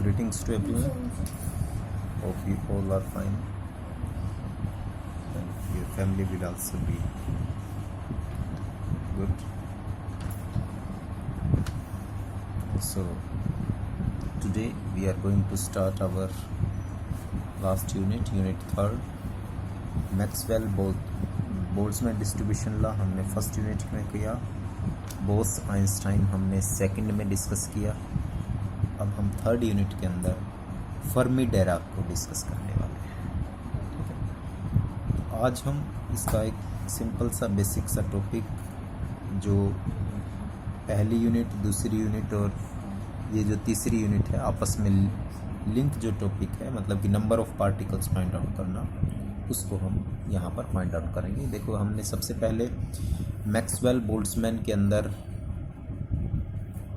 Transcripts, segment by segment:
Greetings to everyone. Hope you all are fine and your family will also be good. So today we are going to start our last unit 3rd. Maxwell Boltzmann distribution law हमने first unit में किया, Bose Einstein हमने second में discuss किया। अब हम third unit के अंदर फर्मी डेराक को डिस्कस करने वाले हैं। ठीक है, आज हम इसका एक सिंपल सा बेसिक सा टॉपिक जो पहली यूनिट, दूसरी यूनिट और ये जो तीसरी यूनिट है आपस में लिंक जो टॉपिक है, मतलब कि number of particles find out करना, उसको हम यहाँ पर फाइंड आउट करेंगे। देखो, हमने सबसे पहले मैक्सवेल बोल्ट्जमैन के अंदर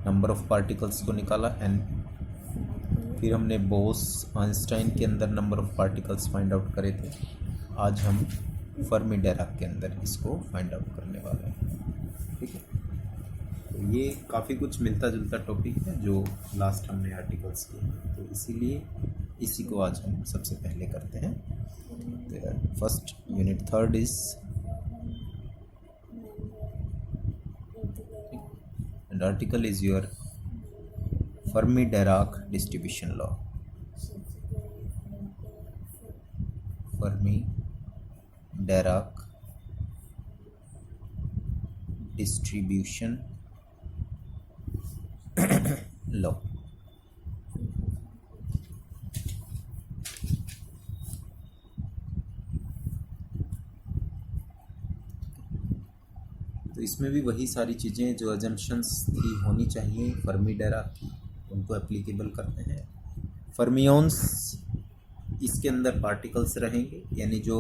नंबर ऑफ पार्टिकल्स को निकाला एंड फिर हमने बोस आइंस्टाइन के अंदर number of particles find out करे थे। आज हम फर्मी डेराक के अंदर इसको फाइंड आउट करने वाले हैं। ठीक है, तो ये काफ़ी कुछ मिलता जुलता टॉपिक है जो लास्ट हमने आर्टिकल्स किए, तो इसीलिए इसी को आज हम सबसे पहले करते हैं। First unit third is and article is your Fermi-Dirac distribution law. Fermi-Dirac distribution law. तो इसमें भी वही सारी चीज़ें जो अजम्पशंस थी होनी चाहिए फर्मी डेराक की, उनको एप्लीकेबल करते हैं। फर्मियंस इसके अंदर पार्टिकल्स रहेंगे, यानी जो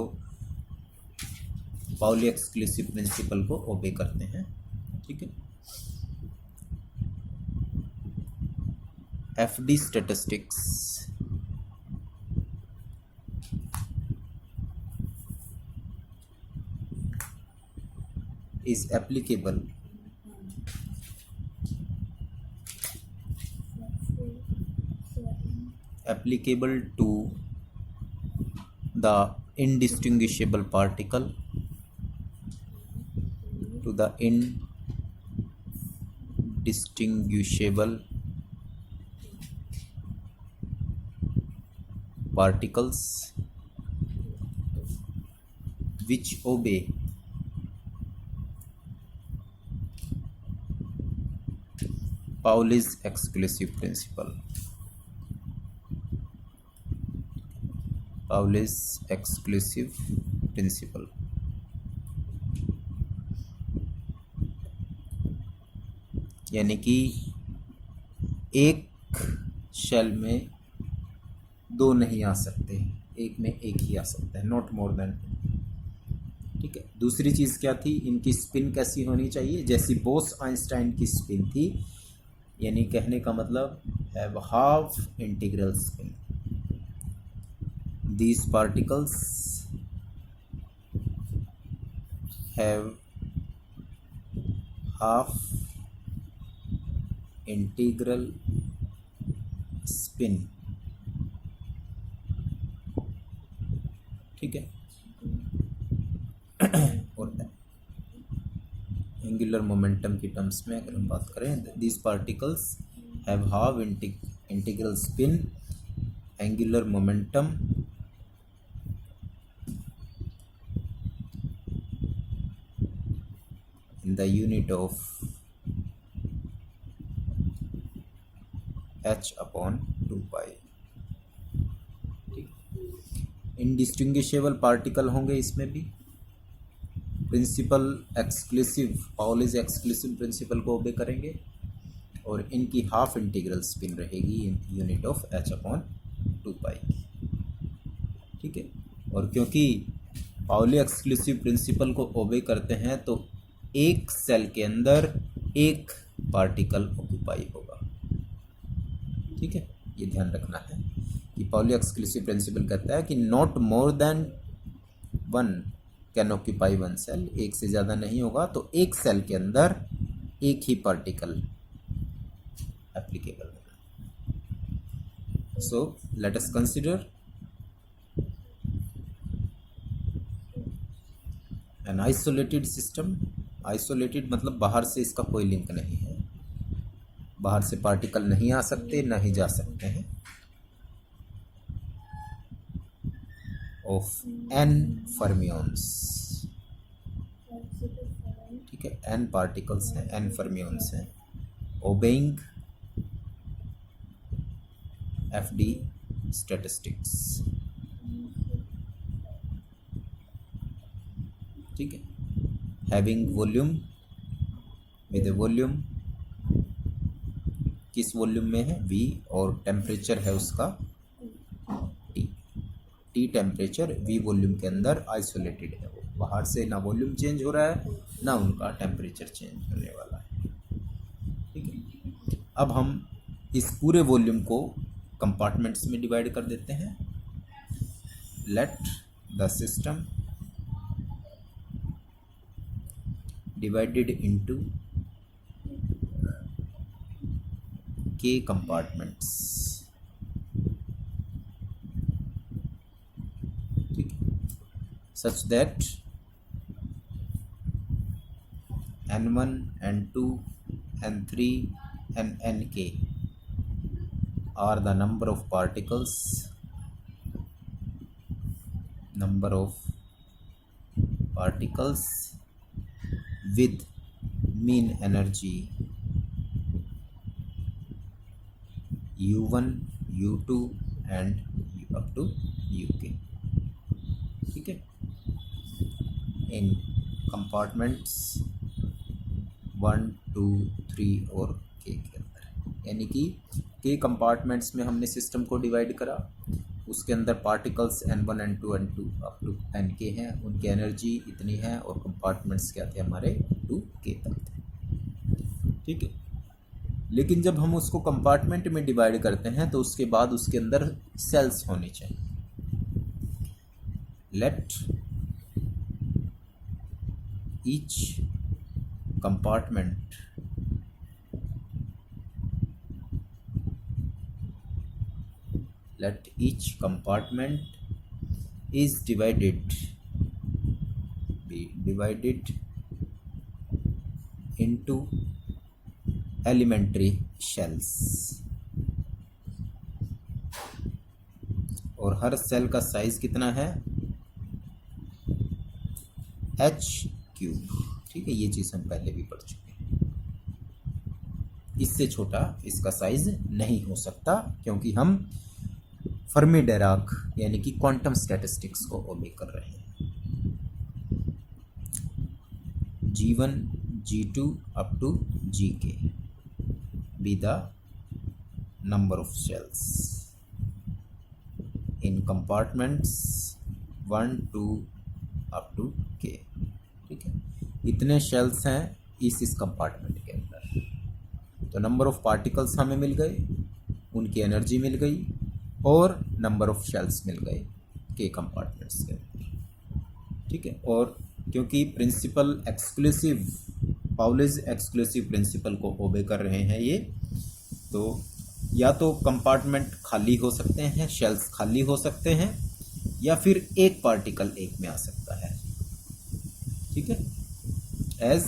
पाउली एक्सक्लूसिव प्रिंसिपल को ओबे करते हैं। ठीक है, FD statistics is applicable to the indistinguishable particle, particles which obey Pauli's exclusive principle. Pauli's exclusive principle. यानी कि एक शेल में दो नहीं आ सकते, एक में एक ही आ सकता है, नॉट मोर देन। ठीक है, दूसरी चीज़ क्या थी, इनकी स्पिन कैसी होनी चाहिए, जैसी बोस आइंस्टाइन की स्पिन थी, यानी कहने का मतलब have half integral spin. These particles have half integral spin. ठीक है, और एंगुलर मोमेंटम की टर्म्स में अगर हम बात करें, these particles have half integral spin, angular momentum in the unit of h upon 2 pi. Indistinguishable particle होंगे इसमें भी, principle exclusive, Pauli's exclusive principle को ओबे करेंगे और इनकी हाफ इंटीग्रल स्पिन रहेगी in unit of h upon 2 pi. ठीक है, और क्योंकि पाउली एक्सक्लूसिव प्रिंसिपल को ओबे करते हैं तो एक सेल के अंदर एक पार्टिकल ऑक्यूपाई होगा। ठीक है, ये ध्यान रखना है कि पाउली एक्सक्लूसिव प्रिंसिपल कहता है कि not more than one can occupy one cell, एक से ज़्यादा नहीं होगा तो एक सेल के अंदर एक ही पार्टिकल एप्लीकेबल होगा। So let us consider an isolated system. Isolated मतलब बाहर से इसका कोई लिंक नहीं है, बाहर से पार्टिकल नहीं आ सकते, ना ही जा सकते हैं, ऑफ n fermions, ठीक है, n पार्टिकल्स हैं, n fermions हैं, obeying FD statistics, ठीक है, having volume with a volume, किस वॉल्यूम में है V, और टेम्परेचर है उसका T टेम्परेचर, V वॉल्यूम के अंदर आइसोलेटेड है, वो बाहर से ना वॉल्यूम चेंज हो रहा है ना उनका टेम्परेचर चेंज होने वाला है, ठीक है। अब हम इस पूरे वॉल्यूम को कंपार्टमेंट्स में डिवाइड कर देते हैं। Let the system divided into K compartments, ठीक है, such that N1, N2, N3 and Nk are the number of particles with mean energy U1, U2 and up to UK, ठीक है, इन compartments 1, 2, 3 और K के अंदर, यानी कि K कंपार्टमेंट्स में हमने सिस्टम को डिवाइड करा, उसके अंदर particles N1, N2, N2 up to Nk हैं, उनकी एनर्जी इतनी है, और कंपार्टमेंट्स क्या थे हमारे 2K तक थे, ठीक है। लेकिन जब हम उसको कंपार्टमेंट में डिवाइड करते हैं तो उसके बाद उसके अंदर सेल्स होनी चाहिए। Let each compartment is divided into elementary shells, और हर सेल का साइज कितना है h³, ठीक है, ये चीज हम पहले भी पढ़ चुके हैं। इससे छोटा इसका साइज नहीं हो सकता, क्योंकि हम फर्मी डेराक यानी कि क्वांटम स्टैटिस्टिक्स को ओबे कर रहे हैं। G1, G2 up to Gk be the number of shells in compartments 1, 2 up to K, ठीक है। इतने शेल्स हैं इस कंपार्टमेंट के अंदर, तो नंबर ऑफ पार्टिकल्स हमें मिल गए, उनकी एनर्जी मिल गई, और नंबर ऑफ शेल्स मिल गए K कंपार्टमेंट्स के अंदर, ठीक है। और क्योंकि principle exclusive, Pauli's exclusive principle को ओबे कर रहे हैं ये, तो या तो कंपार्टमेंट खाली हो सकते हैं, शेल्स खाली हो सकते हैं, या फिर एक पार्टिकल एक में आ सकता है, ठीक है। As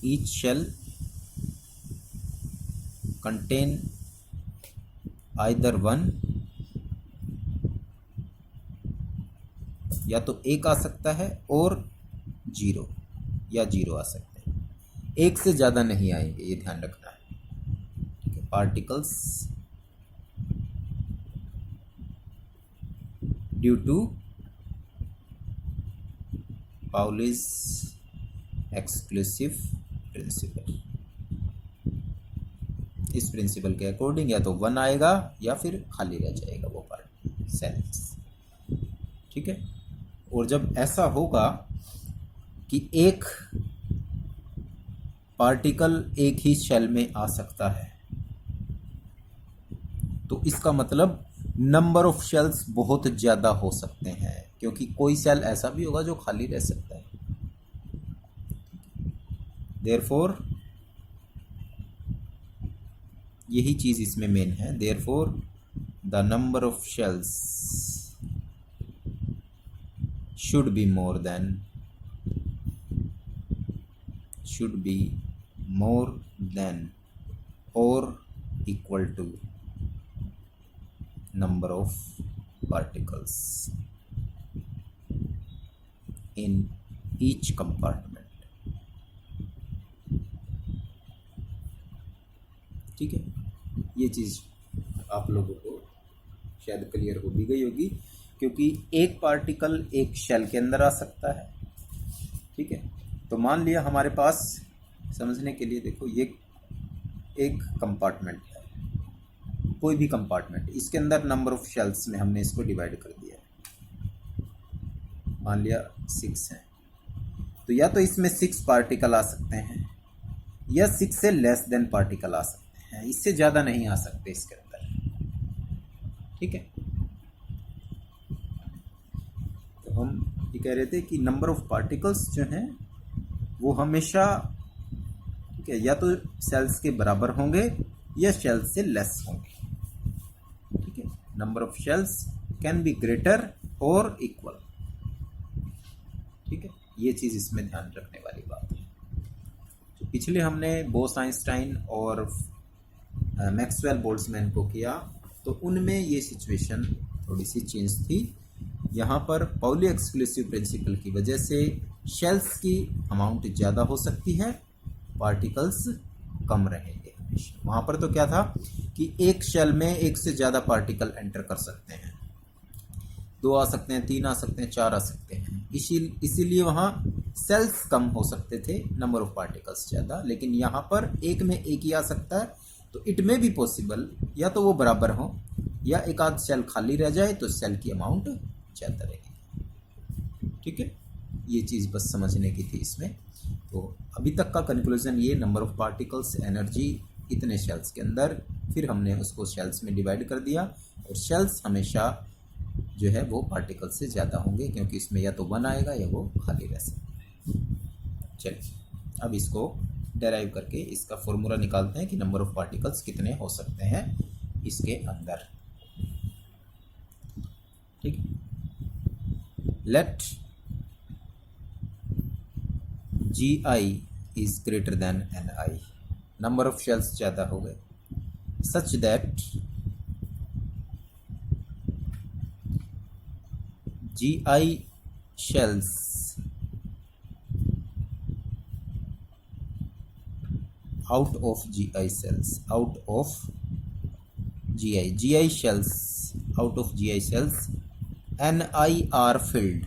each shell contain either one, या तो एक आ सकता है और 0 या 0 आ सकते हैं, एक से ज़्यादा नहीं आएंगे, ये ध्यान रखना है, ठीक है। Particles due to Pauli's exclusive principle, इस प्रिंसिपल के अकॉर्डिंग या तो 1 आएगा या फिर खाली रह जाएगा वो पार्ट सेल्स, ठीक है। और जब ऐसा होगा कि एक पार्टिकल एक ही शेल में आ सकता है, तो इसका मतलब नंबर ऑफ शेल्स बहुत ज़्यादा हो सकते हैं, क्योंकि कोई सेल ऐसा भी होगा जो खाली रह सकता है। देयरफॉर यही चीज़ इसमें मेन है। Therefore the number of shells should be more than और equal to number of particles in each compartment। ठीक है, ये चीज़ आप लोगों को शायद क्लियर हो भी गई होगी, क्योंकि एक पार्टिकल एक शेल के अंदर आ सकता है। ठीक है, तो मान लिया हमारे पास, समझने के लिए देखो, ये एक कंपार्टमेंट है, कोई भी कंपार्टमेंट, इसके अंदर नंबर ऑफ शेल्स में हमने इसको डिवाइड कर दिया है, मान लिया 6 है। तो या तो इसमें 6 पार्टिकल आ सकते हैं या 6 से लेस देन पार्टिकल आ सकते हैं, इससे ज़्यादा नहीं आ सकते इसके अंदर। ठीक है, तो हम ये कह रहे थे कि नंबर ऑफ पार्टिकल्स जो हैं वो हमेशा, ठीक है, या तो शेल्स के बराबर होंगे या शेल्स से लेस होंगे। Number of shells can be greater और इक्वल। ठीक है, ये चीज़ इसमें ध्यान रखने वाली बात है। तो पिछले हमने बोस आइंस्टाइन और मैक्सवेल बोल्ट्जमैन को किया, तो उनमें ये सिचुएशन थोड़ी सी चेंज थी। यहाँ पर पाउली एक्सक्लूसिव प्रिंसिपल की वजह से शेल्स की अमाउंट ज़्यादा हो सकती है, पार्टिकल्स कम रहेंगे। वहाँ पर तो क्या था कि एक शेल में एक से ज़्यादा पार्टिकल एंटर कर सकते हैं, 2 आ सकते हैं, 3 आ सकते हैं, 4 आ सकते हैं, इसीलिए वहाँ सेल्स कम हो सकते थे, नंबर ऑफ पार्टिकल्स ज़्यादा। लेकिन यहाँ पर एक में एक ही आ सकता है, तो इट में भी पॉसिबल या तो वो बराबर हो या एक आध सेल खाली रह जाए, तो सेल की अमाउंट ज़्यादा रहेगी। ठीक है, ये चीज़ बस समझने की थी इसमें। तो अभी तक का कंक्लूजन ये, नंबर ऑफ पार्टिकल्स, एनर्जी इतने शेल्स के अंदर, फिर हमने उसको शेल्स में डिवाइड कर दिया, और शेल्स हमेशा जो है वो पार्टिकल से ज़्यादा होंगे, क्योंकि इसमें या तो 1 आएगा या वो खाली रह सकता है। चलिए, अब इसको डेराइव करके इसका फॉर्मूला निकालते हैं कि नंबर ऑफ पार्टिकल्स कितने हो सकते हैं इसके अंदर। ठीक है, let GI is greater than NI, number of shells ज़्यादा हो गए, such that GI shells out of GI shells NI are filled,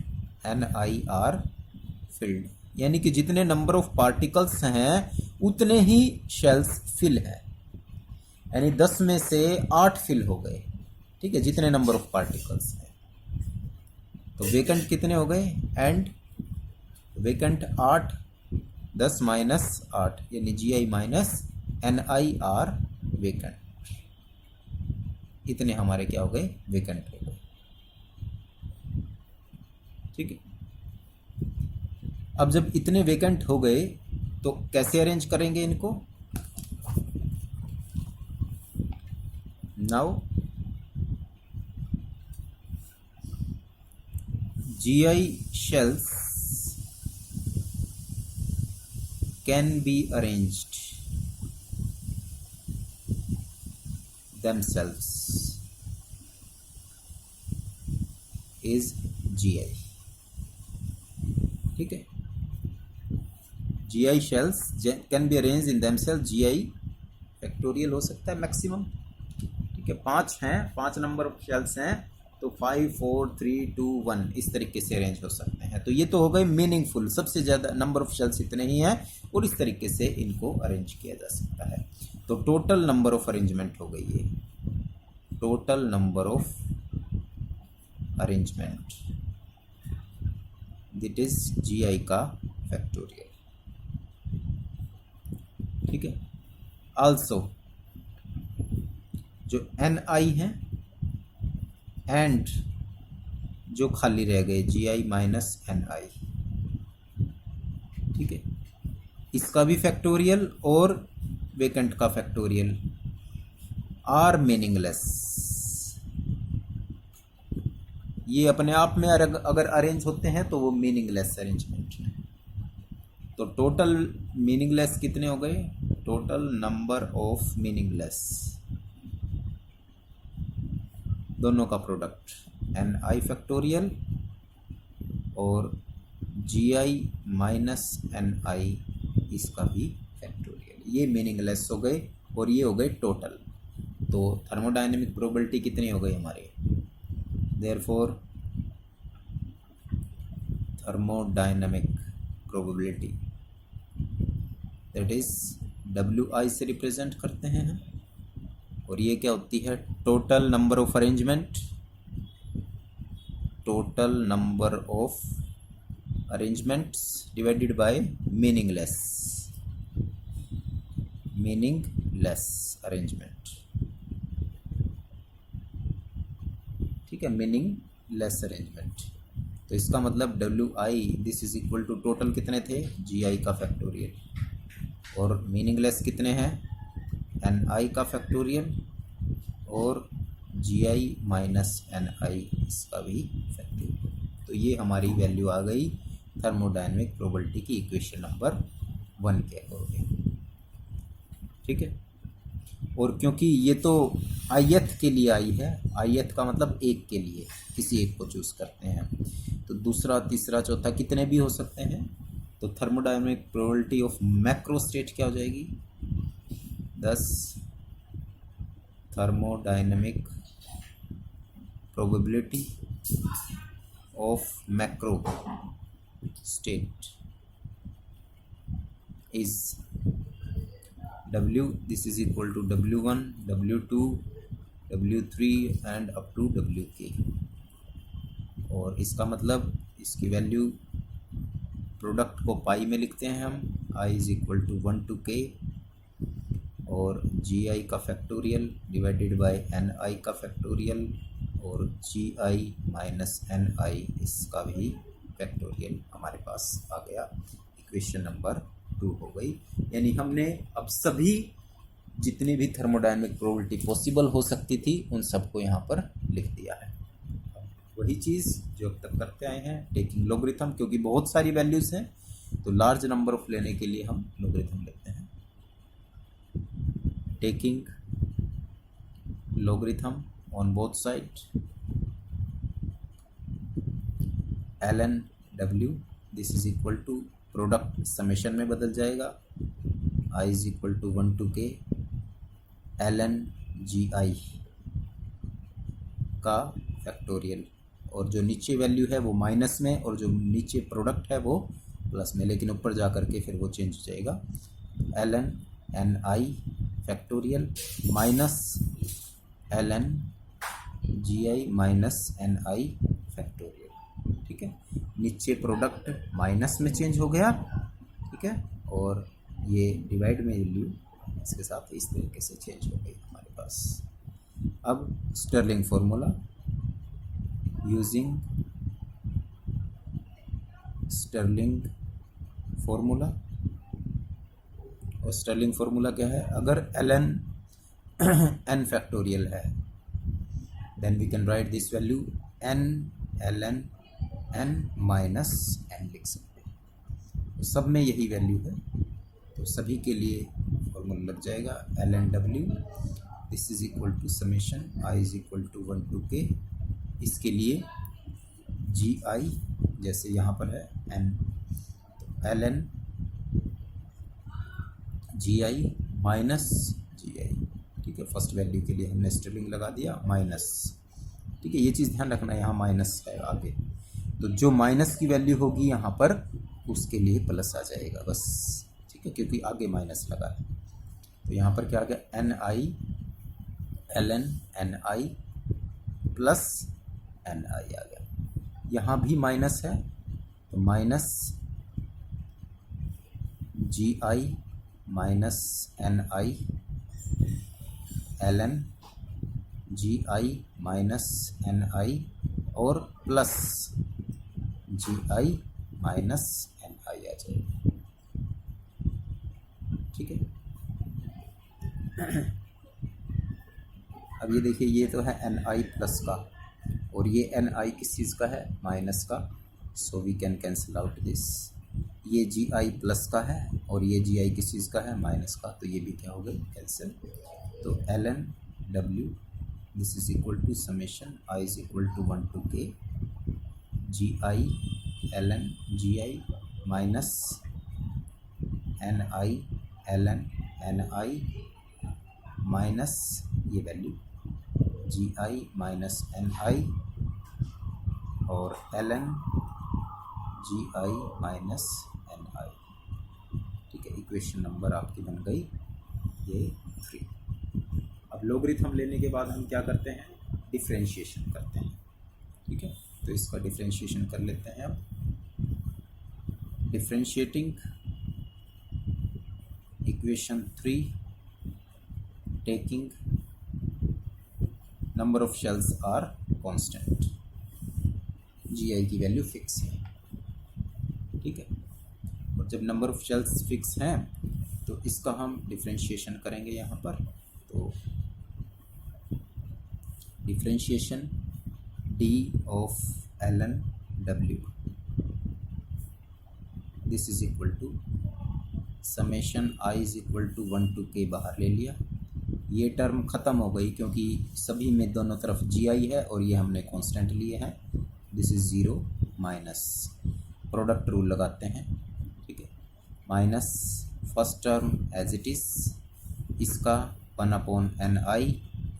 यानी कि जितने नंबर ऑफ पार्टिकल्स हैं उतने ही शेल्स फिल हैं, यानी 10 में से 8 फिल हो गए। ठीक है, जितने नंबर ऑफ पार्टिकल्स हैं। तो वेकेंट कितने हो गए, एंड वेकेंट 8, 10 माइनस 8 यानी GI minus NI are vacant, इतने हमारे क्या हो गए, वेकेंट हो गए। ठीक है, अब जब इतने वेकेंट हो गए तो कैसे अरेंज करेंगे इनको। Now GI shells can be arranged themselves is GI। ठीक है, GI shells can be arranged in themselves, GI factorial हो सकता है मैक्सिमम। ठीक है, 5 हैं, 5 नंबर ऑफ शेल्स हैं, तो 5 4 3 2 1 इस तरीके से अरेंज हो सकते हैं। तो ये तो हो गए मीनिंगफुल, सबसे ज़्यादा नंबर ऑफ शेल्स इतने ही हैं और इस तरीके से इनको अरेंज किया जा सकता है। तो टोटल नंबर ऑफ अरेंजमेंट हो गई है, total number of arrangement that is GI का फैक्टोरियल। ठीक है, आल्सो जो NI है एंड जो खाली रह गए GI माइनस NI। ठीक है, इसका भी फैक्टोरियल और वेकेंट का फैक्टोरियल आर मीनिंगलेस। ये अपने आप में अगर अरेंज होते हैं तो वो मीनिंगलेस अरेंजमेंट है। तो टोटल मीनिंगलेस कितने हो गए? टोटल नंबर ऑफ मीनिंगलेस, दोनों का प्रोडक्ट एन आई फैक्टोरियल और जी आई माइनस एन आई, इसका भी फैक्टोरियल, ये मीनिंगलेस हो गए और ये हो गए टोटल। तो थर्मोडायनेमिक प्रोबेबिलिटी कितनी हो गई हमारी? Therefore thermodynamic probability that is W I से रिप्रेजेंट करते हैं हम, और ये क्या होती है? Total number of arrangement, total number of arrangements divided by meaningless arrangement. ठीक है, मीनिंगलेस अरेंजमेंट। तो इसका मतलब W I this is equal to total कितने थे? जी आई का फैक्टोरियल, और मीनिंगलेस कितने हैं? एन आई का फैक्टोरियल और जी आई माइनस एन आई, इसका भी फैक्टोरियल। तो ये हमारी वैल्यू आ गई थर्मोडायनेमिक प्रोबेबिलिटी की इक्वेशन नंबर 1 के अकॉर्डिंग। ठीक है, और क्योंकि ये तो ith के लिए आई है, ith का मतलब एक के लिए, किसी एक को चूज़ करते हैं, तो दूसरा तीसरा चौथा कितने भी हो सकते हैं। तो thermodynamic probability of macro state क्या हो जाएगी? 10 thermodynamic probability of macro state is W, this is equal to W1, W2, W3 and up to WK। और इसका मतलब इसकी वैल्यू प्रोडक्ट को पाई में लिखते हैं हम, I is equal to 1 to K, और जी आई का factorial divided by N I का फैक्टोरियल, और जी आई माइनस एन आई, इसका भी फैक्टोरियल हमारे पास आ गया। इक्वेशन नंबर 2 हो गई। यानी हमने अब सभी जितनी भी थर्मोडायनेमिक प्रोबेबिलिटी पॉसिबल हो सकती थी उन सबको यहाँ पर लिख दिया है। वही चीज़ जो अब तक करते आए हैं, टेकिंग लॉगरिथम, क्योंकि बहुत सारी वैल्यूज़ हैं तो लार्ज नंबर ऑफ लेने के लिए हम लॉगरिथम लेते हैं। Taking logarithm on both side, ln w, this is equal to product summation में बदल जाएगा, i is equal to 1 to k ln G I का फैक्टोरियल, और जो नीचे वैल्यू है वो माइनस में और जो नीचे प्रोडक्ट है वो प्लस में, लेकिन ऊपर जा करके फिर वो चेंज हो जाएगा। ln N I factorial minus ln G I minus N I factorial. ठीक है, नीचे प्रोडक्ट माइनस में चेंज हो गया। ठीक है, और ये डिवाइड में वैल्यू इसके साथ इस तरीके से चेंज हो गई हमारे पास। अब Stirling formula, using Stirling formula, और स्टर्लिंग फॉर्मूला क्या है? अगर ln n फैक्टोरियल है then we can write this value n ln n minus n लिख सकते हैं। तो सब में यही वैल्यू है, तो सभी के लिए फॉर्मूला लग जाएगा ln w, this is equal to summation i is equal to 1 to k, इसके लिए जी आई जैसे यहाँ पर है n, तो ln जी आई माइनस जी आई। ठीक है, फर्स्ट वैल्यू के लिए हमने स्टर्लिंग लगा दिया माइनस। ठीक है, ये चीज़ ध्यान रखना, यहाँ माइनस है आगे, तो जो माइनस की वैल्यू होगी यहाँ पर उसके लिए प्लस आ जाएगा बस। ठीक है, क्योंकि आगे माइनस लगा है। तो यहाँ पर क्या आ गया? एन आई ln एन आई प्लस एन आई आ गया। यहाँ भी माइनस है तो minus ji I minus N I ln G I minus N I और plus ji I minus N आई आ जाएगा। ठीक है, अब ये देखिए, ये तो है एन आई प्लस का और ये एन आई किस चीज़ का है, माइनस का, so we can cancel out this. ये जी आई प्लस का है और ये जी आई किस चीज़ का है, माइनस का, तो ये भी क्या हो गई, कैंसिल। तो L N W this is equal to summation I is equal to 1 to k G I L N G I minus N I L N I minus ये value G I minus N I और L N G I minus N I. ठीक है, equation number आपकी बन गई ये 3। अब logarithm लेने के बाद हम क्या करते हैं, डिफरेंशिएशन करते हैं। ठीक है, तो इसका डिफरेंशिएशन कर लेते हैं। अब differentiating equation 3 taking number of shells are constant, G I की वैल्यू फिक्स है। ठीक है, और जब नंबर ऑफ शेल्स फिक्स हैं तो इसका हम डिफरेंशिएशन करेंगे यहाँ पर। तो differentiation D of L N W this is equal to summation I is equal to 1 to k बाहर ले लिया। ये टर्म ख़त्म हो गई क्योंकि सभी में दोनों तरफ जी आई है और ये हमने कांस्टेंट लिए हैं। This is 0 minus product rule लगाते हैं। ठीक है, minus first term as it is, इसका 1/ni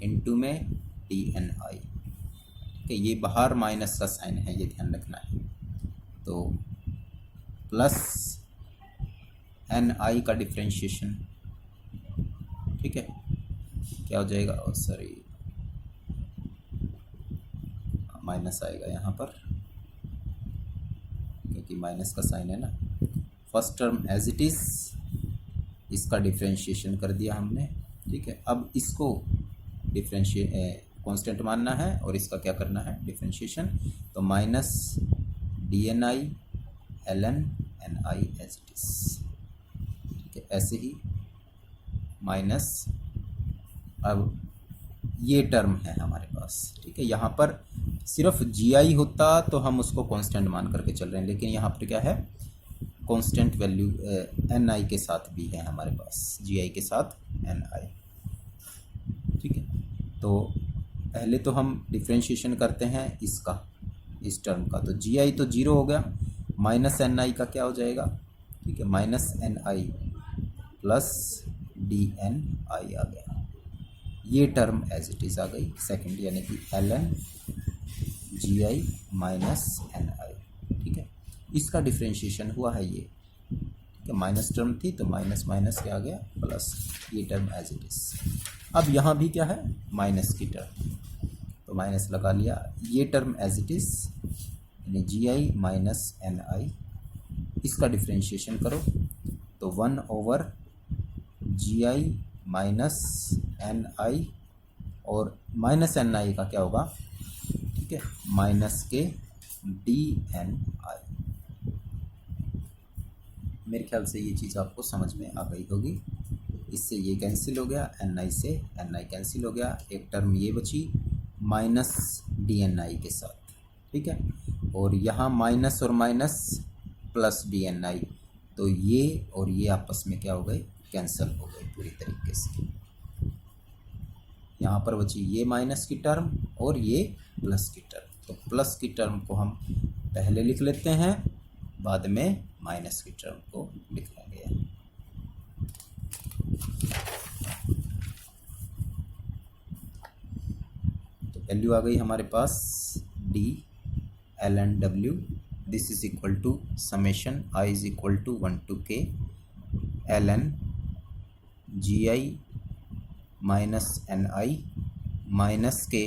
इंटू में डी एन आई। ठीक है, ये बाहर माइनस का साइन है, ये ध्यान रखना है। तो प्लस एन आई का डिफरेंशिएशन, ठीक है, क्या हो जाएगा, और सॉरी माइनस आएगा यहाँ पर क्योंकि माइनस का साइन है ना। First term as it is, इसका डिफरेंशिएशन कर दिया हमने। ठीक है, अब इसको कांस्टेंट मानना है और इसका क्या करना है, डिफरेंशिएशन। तो minus D N I L N N I as it is. ठीक है, ऐसे ही माइनस, अब ये टर्म है हमारे पास। ठीक है, यहाँ पर सिर्फ जी आई होता तो हम उसको कांस्टेंट मान करके चल रहे हैं, लेकिन यहाँ पर क्या है, कांस्टेंट वैल्यू एन आई के साथ भी है हमारे पास, जी आई के साथ एन आई। ठीक है, तो पहले तो हम डिफरेंशिएशन करते हैं इसका, इस टर्म का। तो जी आई तो 0 हो गया, माइनस एन आई का क्या हो जाएगा, ठीक है, माइनस एन आई प्लस डी एन आई आ गया। ये टर्म एज इट इज़ आ गई सेकंड, यानी कि L N G I minus N I. ठीक है, इसका डिफरेंशिएशन हुआ है ये। ठीक है, माइनस टर्म थी तो माइनस माइनस क्या आ गया, प्लस, ये टर्म एज इट इज़। अब यहाँ भी क्या है, माइनस की टर्म, तो माइनस लगा लिया। ये टर्म एज इट इज़, यानी जी आई माइनस एन आई, इसका डिफरेंशिएशन करो तो 1 जी आई माइनस एन आई, और माइनस एन आई का क्या होगा, ठीक है, माइनस के डी एन आई। मेरे ख्याल से ये चीज़ आपको समझ में आ गई होगी। इससे ये कैंसिल हो गया, एन आई से एन आई कैंसिल हो गया, एक टर्म ये बची माइनस डी एन आई के साथ। ठीक है, और यहाँ माइनस और माइनस प्लस डी एन आई, तो ये और ये आपस में क्या हो गए, कैंसिल हो गए पूरी तरीके से। यहाँ पर बची ये माइनस की टर्म और ये प्लस की टर्म। तो प्लस की टर्म को हम पहले लिख लेते हैं, बाद में माइनस की टर्म को लिख लेंगे। तो वैल्यू आ गई हमारे पास D L N W, this is equal to summation I is equal to 1 to k L N G I minus N I minus K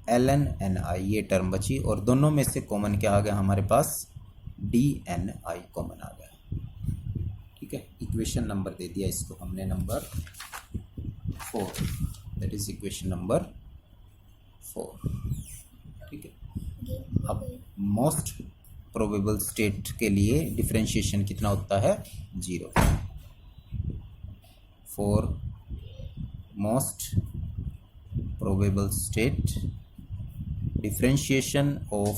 L N N I, ये टर्म बची, और दोनों में से कॉमन क्या आ गया हमारे पास, डी एन आई कॉमन आ गया। ठीक है, इक्वेशन नंबर दे दिया इसको हमने number 4, that is equation number 4। ठीक है, अब मोस्ट प्रोबेबल स्टेट के लिए डिफरेंशिएशन कितना होता है, 0। For most probable state, differentiation of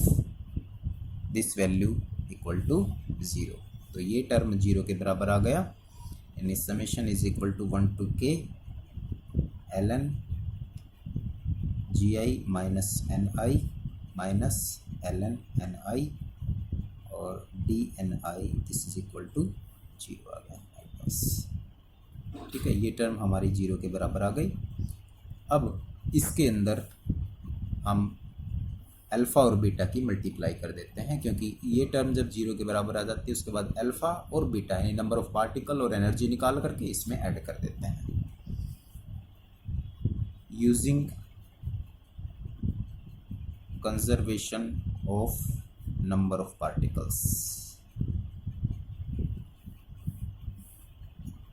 this value equal to 0। तो ये टर्म 0 के बराबर आ गया, यानी summation is equal to 1 to k ln gi minus ni minus ln ni और dni, this is equal to 0 आ गया हमारे पास। ठीक है, ये टर्म हमारी 0 के बराबर आ गई। अब इसके अंदर हम अल्फ़ा और बीटा की मल्टीप्लाई कर देते हैं, क्योंकि ये टर्म जब 0 के बराबर आ जाती है उसके बाद अल्फ़ा और बीटा यानी नंबर ऑफ पार्टिकल और एनर्जी निकाल करके इसमें ऐड कर देते हैं using conservation of number of particles,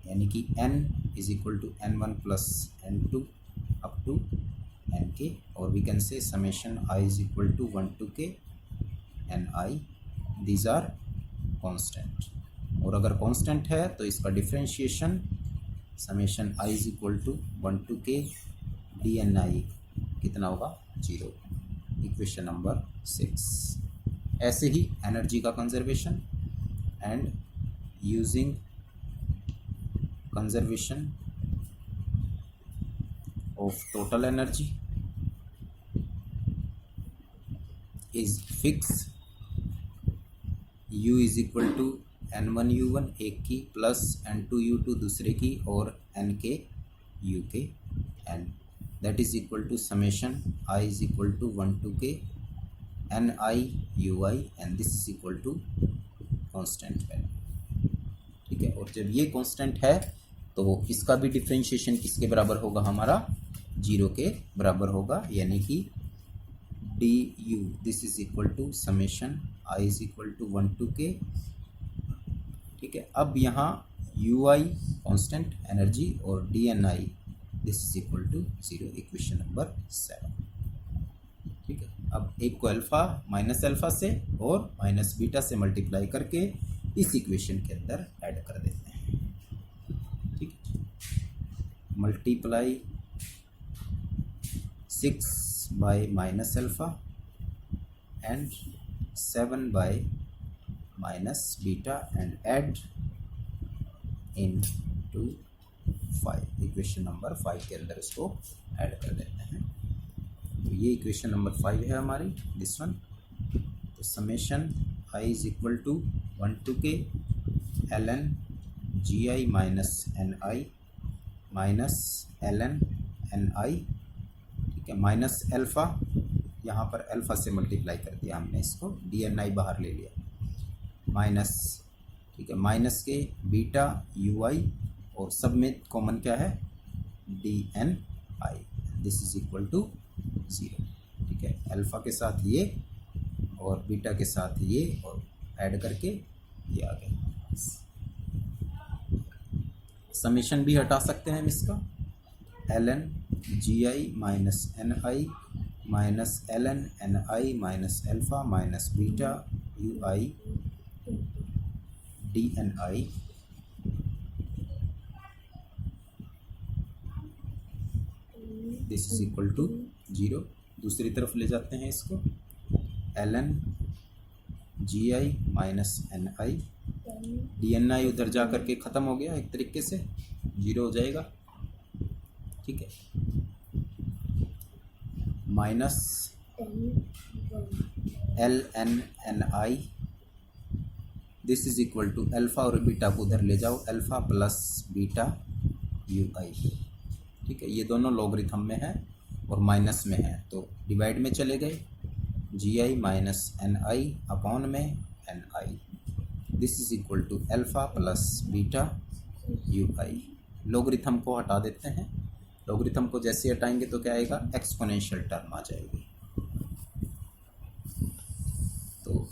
यानी कि n is equal to n1 plus n2 up to nk, और we can say summation i is equal to 1 to k ni, these are constant. और अगर constant है तो इसका differentiation summation i is equal to 1 to k dni कितना होगा 0, equation number 6। ऐसे ही energy का conservation and using conservation of total energy is fixed, u is equal to n1 u1 एक की प्लस n2 u2 दूसरे की और n के u के, and that is equal to summation i is equal to 1 to k ni ui, and this is equal to constant value. ठीक है, और जब ये कांस्टेंट है तो इसका भी डिफरेंशिएशन किसके बराबर होगा, हमारा 0 के बराबर होगा, यानी कि du this is equal to summation i is equal to 1 to k। ठीक है, अब यहाँ ui कांस्टेंट एनर्जी और dni this is equal to 0, equation number 7। ठीक है, अब एक को अल्फा माइनस अल्फा से और माइनस बीटा से मल्टीप्लाई करके इस इक्वेशन के अंदर ऐड कर देते हैं। ठीक है, multiply 6 by minus alpha and 7 by minus beta and add into 5, equation number 5 के अंदर इसको ऐड कर देते हैं। तो ये इक्वेशन नंबर 5 है हमारी, दिस वन। तो summation i is equal to 1 to k ln gi minus ni minus ln ni। ठीक है, माइनस अल्फ़ा, यहाँ पर अल्फ़ा से मल्टीप्लाई कर दिया हमने इसको, dni बाहर ले लिया माइनस, ठीक है, माइनस के बीटा ui और सब में कॉमन क्या है dni, this is equal to 0। ठीक है, अल्फ़ा के साथ ये और बीटा के साथ ये और ऐड करके ये आ गया। समेशन भी हटा सकते हैं हम इसका, ln gi minus ni minus ln ni minus alpha minus beta ui dni, this is equal to 0। दूसरी तरफ ले जाते हैं इसको, ln gi minus ni, dni उधर जा करके ख़त्म हो गया, एक तरीके से 0 हो जाएगा। ठीक है, minus ln ni, this is equal to alpha और बीटा को उधर ले जाओ, अल्फ़ा प्लस बीटा ui। ठीक है, ये दोनों लॉगरिथम में है और माइनस में है तो डिवाइड में चले गए, gi माइनस ni अपॉन में ni, this is equal to alpha plus beta ui। Logarithm को हटा देते हैं, लॉगरिथम को जैसे हटाएंगे तो क्या आएगा, एक्सपोनेंशियल टर्म आ जाएगी। तो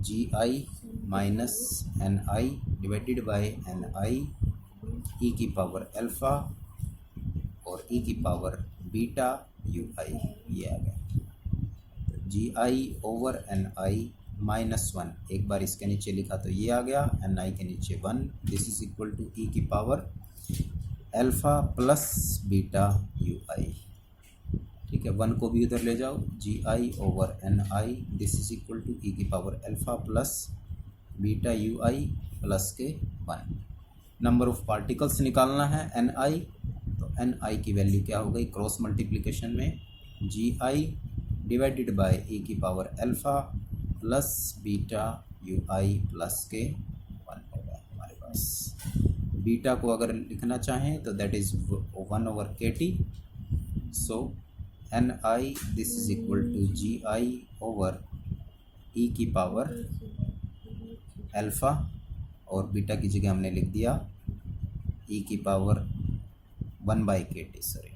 gi minus ni divided by ni e की पावर अल्फ़ा और e की पावर बीटा ui, ये आ गया। gi ओवर ni माइनस 1, एक बार इसके नीचे लिखा तो ये आ गया, ni के नीचे 1, this is equal to e की power alpha plus beta ui। है, 1 को भी उधर ले जाओ, GI/NI this is equal to e की power alpha plus beta UI plus के 1। नंबर ऑफ पार्टिकल्स निकालना है Ni, तो Ni की वैल्यू क्या हो गई, क्रॉस मल्टीप्लिकेशन में GI डिवाइडेड बाय e की power alpha plus beta UI plus के 1 होगा हमारे पास। बीटा को अगर लिखना चाहें तो that is 1/kT, so Ni this is equal to GI/e की पावर अल्फा, और बीटा की जगह हमने लिख दिया e की पावर 1/kT, सॉरी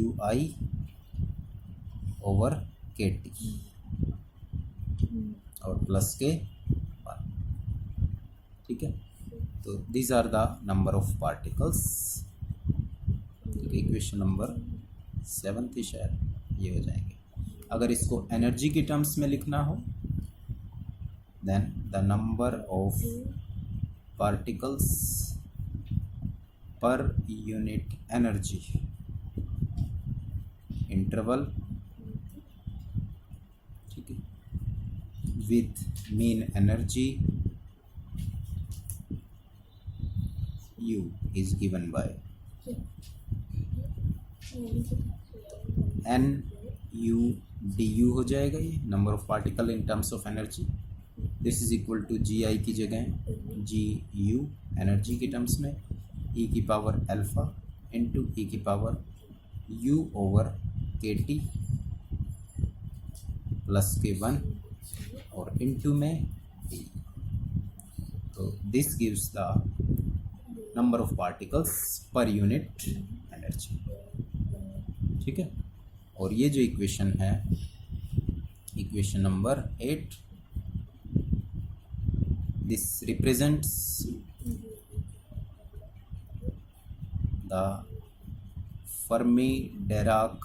UI/kT और प्लस के 1। ठीक है, तो these are the number of particles. Equation number 7 थी शायद, ये हो जाएंगे। अगर इसको एनर्जी की टर्म्स में लिखना हो, then the number of particles per unit energy interval, ठीक है, with mean energy U is given by NU/du हो जाएगा, ये number of particle in terms of energy. This is equal to GI की जगह GU एनर्जी के terms में e की पावर अल्फा इंटू e की पावर U/kT प्लस के 1 और इंटू में e। तो this gives the number of particles per unit energy. ठीक है, और ये जो इक्वेशन है, equation number 8, this represents the Fermi-Dirac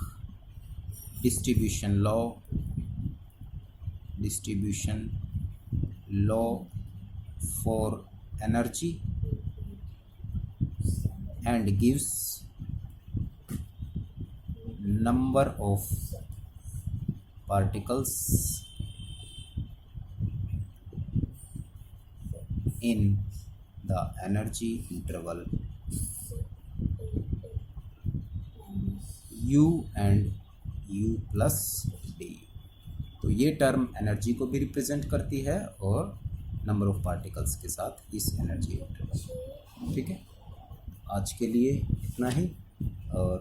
distribution law for energy and gives number of particles in the energy interval U and U plus D। तो ये term energy को भी रिप्रेजेंट करती है और नंबर ऑफ पार्टिकल्स के साथ इस एनर्जी इंटरवल। ठीक है, आज के लिए इतना ही, और